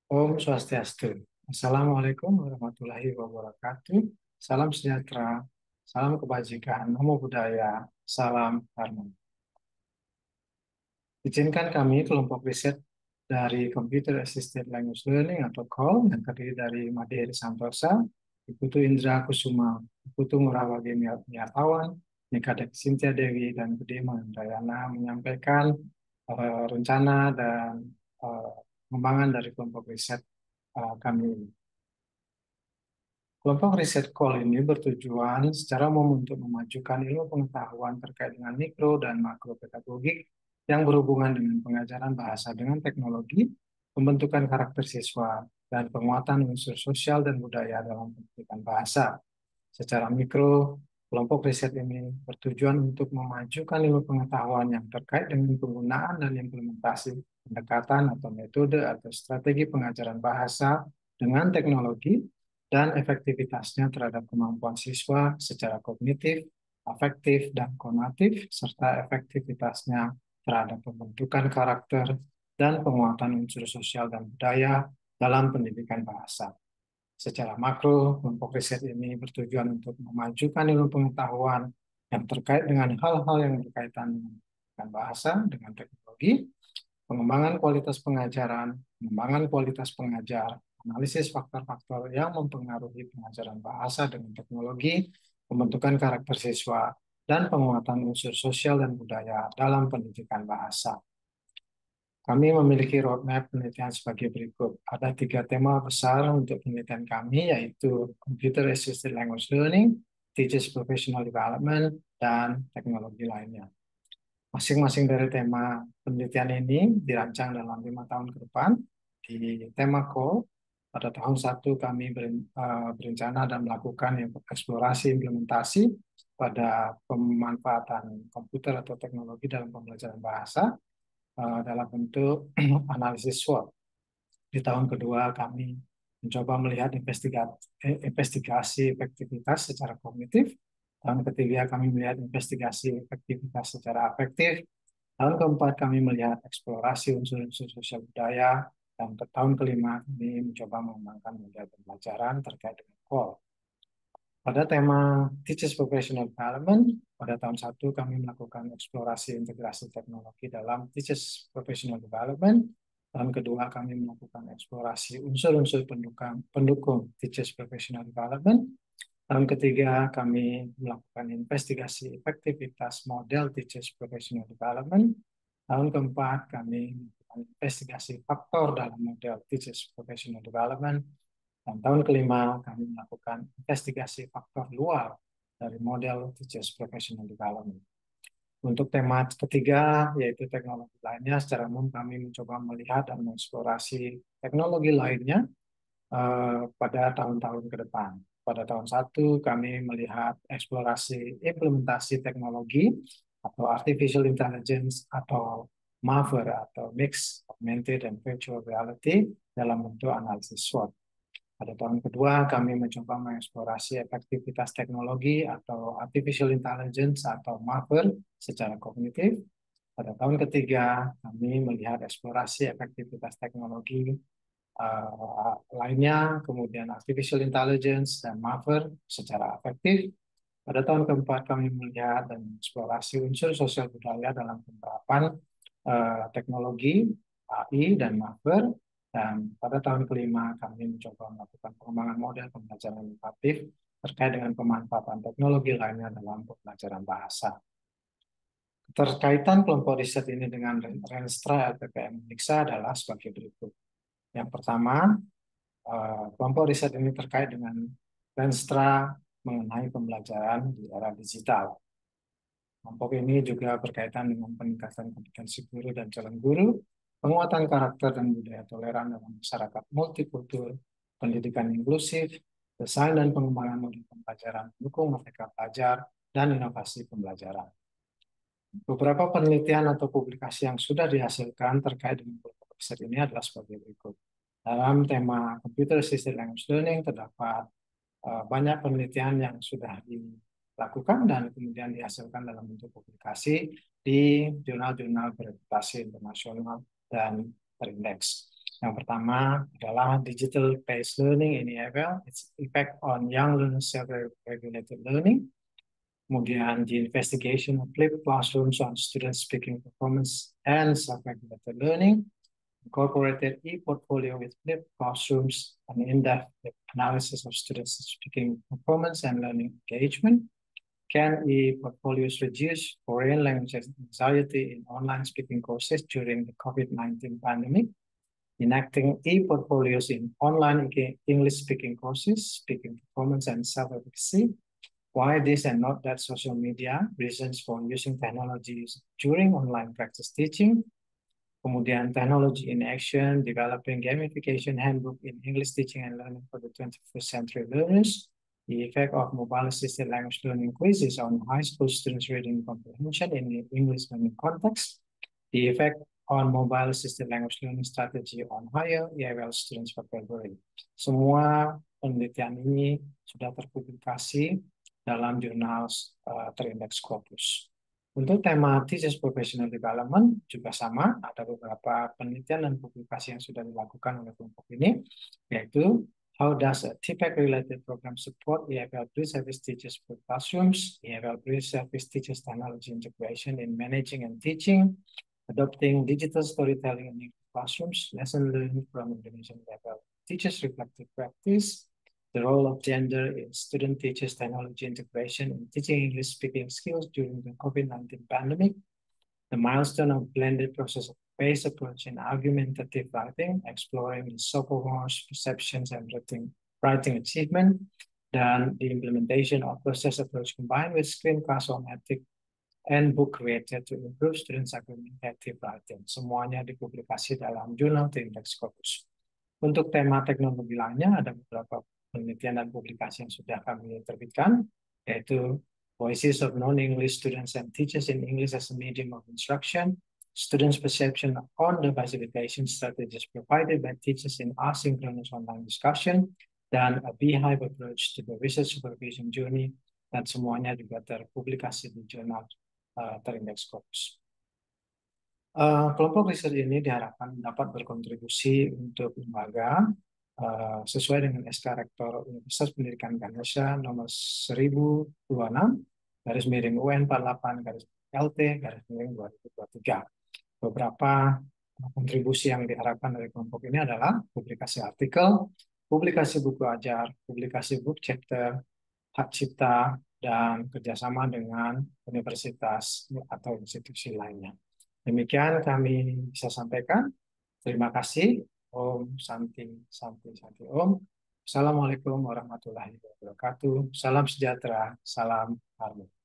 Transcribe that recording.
Om Swastiastu. Assalamualaikum warahmatullahi wabarakatuh. Salam sejahtera, salam kebajikan, namo buddhaya, salam harmoni. Izinkan kami kelompok riset dari Computer Assisted Language Learning atau CALL yang terdiri dari Made Heri Santosa, Iputu Indra Kusuma, Iputu Murawagi Miatawan, Nikadek Sintia Dewi, dan Budi Mandrayana menyampaikan rencana dan pengembangan dari kelompok riset kami ini. Kelompok riset CALL ini bertujuan secara umum untuk memajukan ilmu pengetahuan terkait dengan mikro dan makro pedagogik yang berhubungan dengan pengajaran bahasa dengan teknologi, pembentukan karakter siswa, dan penguatan unsur sosial dan budaya dalam pendidikan bahasa. Secara mikro, kelompok riset ini bertujuan untuk memajukan ilmu pengetahuan yang terkait dengan penggunaan dan implementasi pendekatan atau metode atau strategi pengajaran bahasa dengan teknologi dan efektivitasnya terhadap kemampuan siswa secara kognitif, afektif, dan konatif, serta efektivitasnya terhadap pembentukan karakter dan penguatan unsur sosial dan budaya dalam pendidikan bahasa. Secara makro, kelompok riset ini bertujuan untuk memajukan ilmu pengetahuan yang terkait dengan hal-hal yang berkaitan dengan bahasa, dengan teknologi, pengembangan kualitas pengajaran, pengembangan kualitas pengajar, analisis faktor-faktor yang mempengaruhi pengajaran bahasa dengan teknologi, pembentukan karakter siswa, dan penguatan unsur sosial dan budaya dalam pendidikan bahasa. Kami memiliki roadmap penelitian sebagai berikut. Ada 3 tema besar untuk penelitian kami, yaitu Computer Assisted Language Learning, Teachers Professional Development, dan teknologi lainnya. Masing-masing dari tema penelitian ini dirancang dalam 5 tahun ke depan. Di tema CALL, pada tahun 1 kami berencana dan melakukan eksplorasi implementasi pada pemanfaatan komputer atau teknologi dalam pembelajaran bahasa dalam bentuk analisis SWOT. Di tahun kedua kami mencoba melihat investigasi efektivitas secara kognitif. Tahun ketiga kami melihat investigasi efektivitas secara afektif. Tahun keempat kami melihat eksplorasi unsur-unsur sosial budaya. Dan tahun kelima kami mencoba mengembangkan model pembelajaran terkait dengan CALL. Pada tema Teachers Professional Development, pada tahun 1 kami melakukan eksplorasi integrasi teknologi dalam Teachers Professional Development. Tahun kedua kami melakukan eksplorasi unsur-unsur pendukung Teachers Professional Development. Tahun ketiga kami melakukan investigasi efektivitas model Teachers Professional Development. Tahun keempat kami melakukan investigasi faktor dalam model Teachers Professional Development. Dan tahun kelima, kami melakukan investigasi faktor luar dari model Teachers Professional Development. Untuk tema ketiga, yaitu teknologi lainnya, secara umum kami mencoba melihat dan mengeksplorasi teknologi lainnya pada tahun-tahun ke depan. Pada tahun 1, kami melihat eksplorasi implementasi teknologi atau Artificial Intelligence atau MAVER atau Mixed Augmented and Virtual Reality dalam bentuk analisis SWOT. Pada tahun kedua, kami mencoba mengeksplorasi efektivitas teknologi atau artificial intelligence atau MAVER secara kognitif. Pada tahun ketiga, kami melihat eksplorasi efektivitas teknologi lainnya, kemudian artificial intelligence dan MAVER secara efektif. Pada tahun keempat, kami melihat dan mengeksplorasi unsur sosial budaya dalam penerapan teknologi AI dan MAVER. Dan pada tahun kelima, kami mencoba melakukan pengembangan model pembelajaran inovatif terkait dengan pemanfaatan teknologi lainnya dalam pembelajaran bahasa. Keterkaitan kelompok riset ini dengan Renstra LPPM Uniksa adalah sebagai berikut. Yang pertama, kelompok riset ini terkait dengan Renstra mengenai pembelajaran di era digital. Kelompok ini juga berkaitan dengan peningkatan kompetensi guru dan calon guru, penguatan karakter dan budaya toleran dalam masyarakat multikultur, pendidikan inklusif, desain dan pengembangan model pembelajaran, mendukung merdeka belajar, dan inovasi pembelajaran. Beberapa penelitian atau publikasi yang sudah dihasilkan terkait dengan kelompok riset ini adalah sebagai berikut. Dalam tema Computer Assisted Language Learning terdapat banyak penelitian yang sudah dilakukan dan kemudian dihasilkan dalam bentuk publikasi di jurnal-jurnal bereputasi internasional dan terindeks. Yang pertama adalah digital-based learning in EFL, its effect on young learners self-regulated learning. Kemudian the investigation of flipped classrooms on student speaking performance and self-regulated learning. Incorporated e-portfolio with flipped classrooms and in-depth analysis of students' speaking performance and learning engagement. Can e-portfolios reduce foreign language anxiety in online speaking courses during the COVID-19 pandemic? Enacting e-portfolios in online English-speaking courses, speaking performance, and self-efficacy. Why this and not that social media? Reasons for using technologies during online practice teaching. Kemudian technology in action, developing gamification handbook in English teaching and learning for the 21st century learners. The effect of mobile-assisted language learning quizzes on high school students' reading comprehension in the English learning context. The effect on mobile-assisted language learning strategy on higher EFL students vocabulary. Semua penelitian ini sudah terpublikasi dalam jurnal terindeks Scopus. Untuk tema thesis professional development juga sama, ada beberapa penelitian dan publikasi yang sudah dilakukan oleh kelompok ini, yaitu how does a TPEC-related program support EFL pre-service teachers for classrooms, EFL pre-service teachers technology integration in managing and teaching, adopting digital storytelling in classrooms, lesson learned from Indonesian EFL teachers reflective practice, the role of gender in student-teachers technology integration in teaching English speaking skills during the COVID-19 pandemic, the milestone of blended process-based approach in argumentative writing, exploring the sophomores' perceptions and writing achievement, dan the implementation of process approach combined with screencast formatic and book created to improve students' argumentative writing. Semuanya dipublikasi dalam jurnal Index Scopus. Untuk tema teknologi lainnya, ada beberapa penelitian dan publikasi yang sudah kami terbitkan, yaitu Voices of Non-English Students and Teachers in English as a Medium of Instruction, Students' Perception on the Facilitation Strategies Provided by Teachers in Asynchronous Online Discussion, dan A Beehive Approach to the Research Supervision Journey, dan semuanya juga terpublikasi di jurnal terindeks Scopus. Kelompok riset ini diharapkan dapat berkontribusi untuk lembaga sesuai dengan SK Rektor Universitas Pendidikan Ganesha nomor 1026 garis miring UN 48 garis LT garis miring 2023. Beberapa kontribusi yang diharapkan dari kelompok ini adalah publikasi artikel, publikasi buku ajar, publikasi book chapter, hak cipta, dan kerjasama dengan universitas atau institusi lainnya. Demikian kami bisa sampaikan. Terima kasih. Om Santi, Santi, Santi Om. Assalamualaikum warahmatullahi wabarakatuh. Salam sejahtera, salam harmoni.